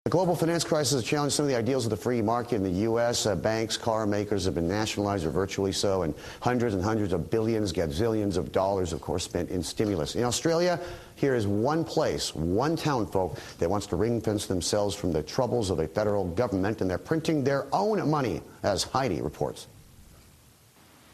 The global finance crisis has challenged some of the ideals of the free market in the U.S. Banks, car makers have been nationalized, or virtually so, and hundreds of billions, gazillions of dollars, of course, spent in stimulus. In Australia, here is one place, one townfolk that wants to ring-fence themselves from the troubles of a federal government, and they're printing their own money, as Heidi reports.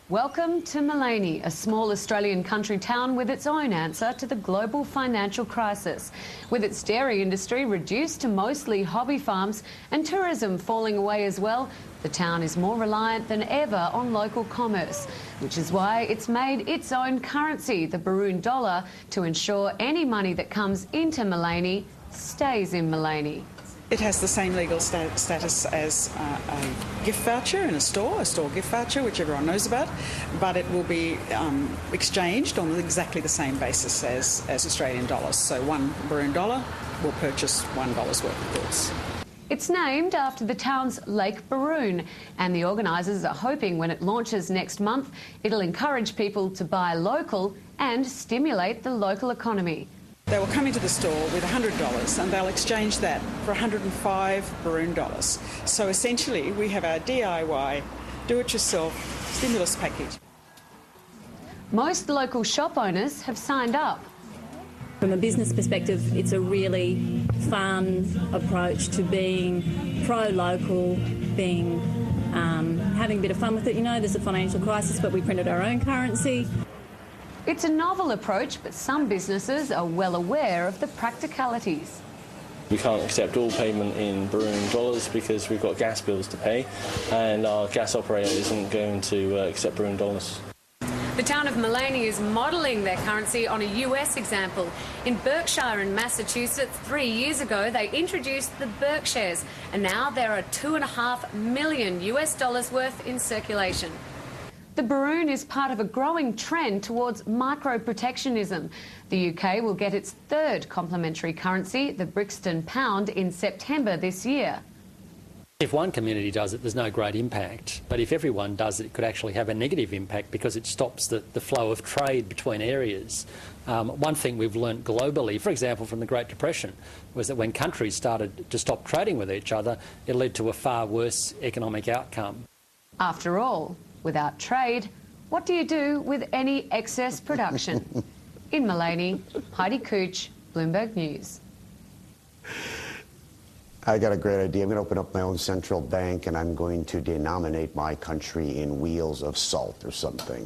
Welcome to Maleny, a small Australian country town with its own answer to the global financial crisis. With its dairy industry reduced to mostly hobby farms and tourism falling away as well, the town is more reliant than ever on local commerce, which is why it's made its own currency, the Baroon dollar, to ensure any money that comes into Maleny stays in Maleny. It has the same legal status as a gift voucher in a store gift voucher, which everyone knows about, but it will be exchanged on exactly the same basis as Australian dollars. So one Baroon dollar will purchase $1 worth of goods. It's named after the town's Lake Baroon, and the organisers are hoping when it launches next month, it'll encourage people to buy local and stimulate the local economy. They will come into the store with $100 and they'll exchange that for 105 Baroon dollars. So essentially we have our DIY, do-it-yourself stimulus package. Most local shop owners have signed up. From a business perspective, it's a really fun approach to being pro-local, having a bit of fun with it. You know, there's a financial crisis, but we printed our own currency. It's a novel approach, but some businesses are well aware of the practicalities. We can't accept all payment in Baroon dollars because we've got gas bills to pay, and our gas operator isn't going to accept Baroon dollars. The town of Maleny is modelling their currency on a US example. In Berkshire in Massachusetts, 3 years ago, they introduced the Berkshires, and now there are $2.5 million worth in circulation. The Baroon is part of a growing trend towards micro-protectionism. The UK will get its third complementary currency, the Brixton pound, in September this year. If one community does it, there's no great impact. But if everyone does it, it could actually have a negative impact because it stops the flow of trade between areas. One thing we've learnt globally, for example, from the Great Depression, was that when countries started to stop trading with each other, it led to a far worse economic outcome. After all, without trade, what do you do with any excess production? In Maleny, Heidi Cooch, Bloomberg News. I got a great idea. I'm going to open up my own central bank and I'm going to denominate my country in wheels of salt or something.